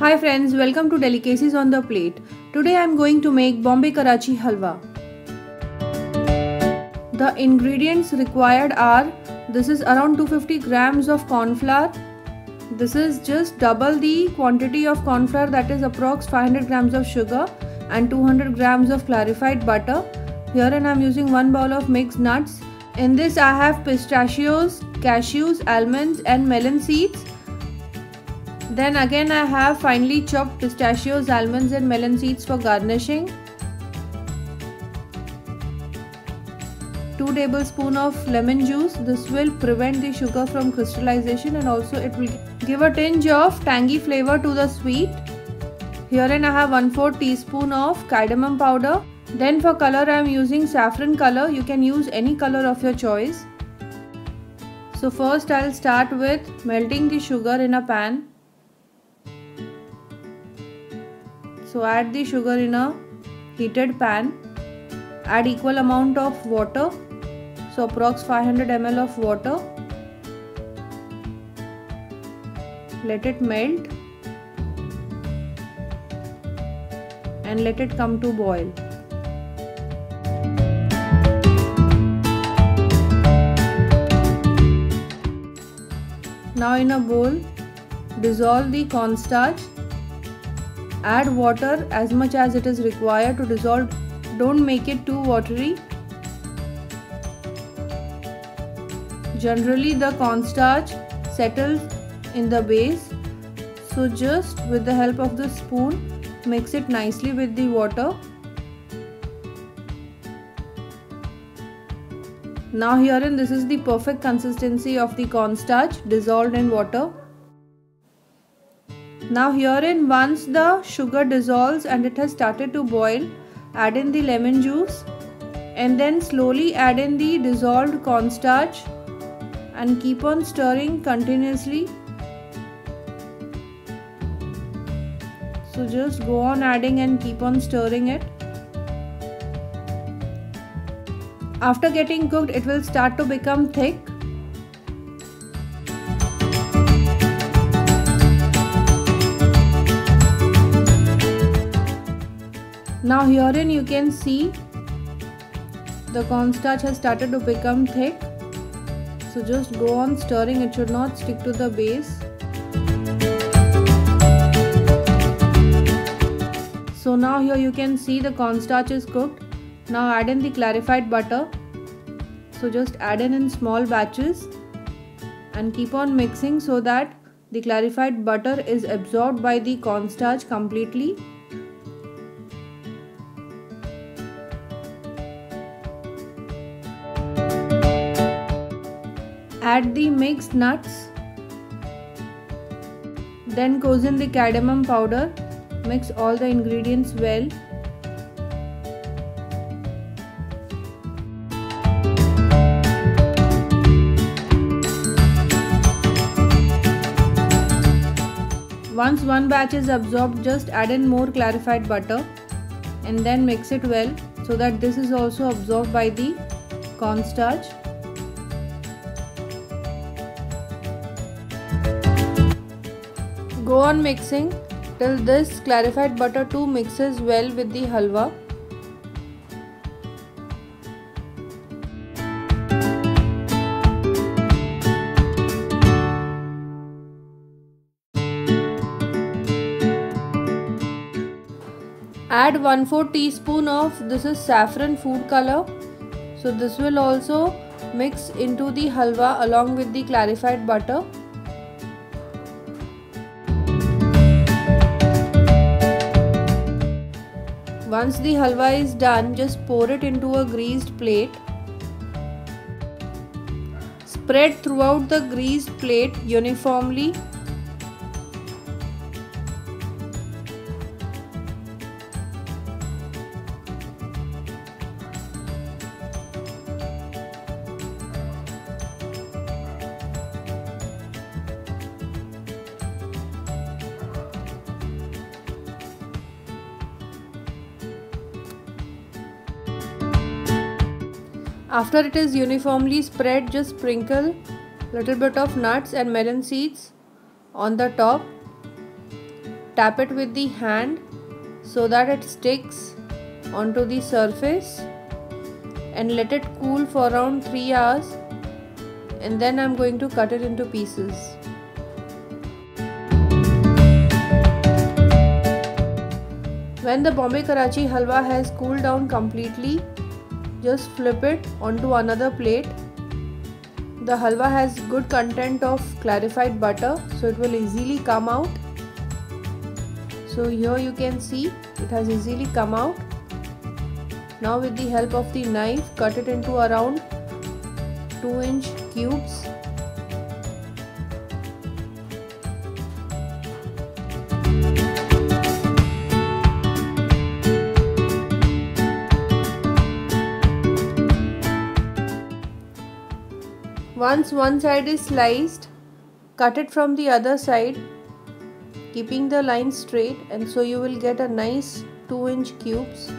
Hi friends, welcome to Delicacies on the Plate. Today I am going to make Bombay Karachi Halwa. The ingredients required are, this is around 250 grams of corn flour. This is just double the quantity of corn flour, that is approx 500 grams of sugar and 200 grams of clarified butter. Herein I am using 1 bowl of mixed nuts. In this I have pistachios, cashews, almonds and melon seeds. Then again I have finely chopped pistachios, almonds and melon seeds for garnishing. 2 tablespoons of lemon juice. This will prevent the sugar from crystallization and also it will give a tinge of tangy flavor to the sweet. Herein I have 1/4 teaspoon of cardamom powder. Then for color I am using saffron color. You can use any color of your choice. So first I will start with melting the sugar in a pan. So add the sugar in a heated pan. Add equal amount of water. So approx 500 ml of water. Let it melt and let it come to boil. Now in a bowl, dissolve the cornstarch. Add water as much as it is required to dissolve. Don't make it too watery. Generally the cornstarch settles in the base. So just with the help of the spoon, mix it nicely with the water. Now herein this is the perfect consistency of the cornstarch dissolved in water. Now herein once the sugar dissolves and it has started to boil, add in the lemon juice and then slowly add in the dissolved cornstarch and keep on stirring continuously. So just go on adding and keep on stirring it. After getting cooked, it will start to become thick. Now herein you can see the cornstarch has started to become thick. So just go on stirring, it should not stick to the base. So now here you can see the cornstarch is cooked. Now add in the clarified butter. So just add in small batches and keep on mixing so that the clarified butter is absorbed by the cornstarch completely. Add the mixed nuts. Then goes in the cardamom powder. Mix all the ingredients well. Once one batch is absorbed, just add in more clarified butter and then mix it well so that this is also absorbed by the cornstarch. Go on mixing till this clarified butter too mixes well with the halwa. Add 1/4 teaspoon of, this is saffron food color. So this will also mix into the halwa along with the clarified butter. Once the halwa is done, just pour it into a greased plate. Spread throughout the greased plate uniformly. After it is uniformly spread, just sprinkle little bit of nuts and melon seeds on the top. tap it with the hand so that it sticks onto the surface, and let it cool for around 3 hours, and then I'm going to cut it into pieces. When the Bombay Karachi Halwa has cooled down completely, just flip it onto another plate. The halwa has good content of clarified butter, so it will easily come out. So here you can see it has easily come out. Now with the help of the knife, cut it into around 2-inch cubes. Once one side is sliced, cut it from the other side, keeping the line straight, and so you will get a nice 2-inch cubes.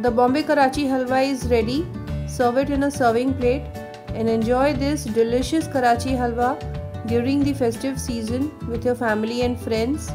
The Bombay Karachi Halwa is ready. Serve it in a serving plate and enjoy this delicious Karachi Halwa during the festive season with your family and friends.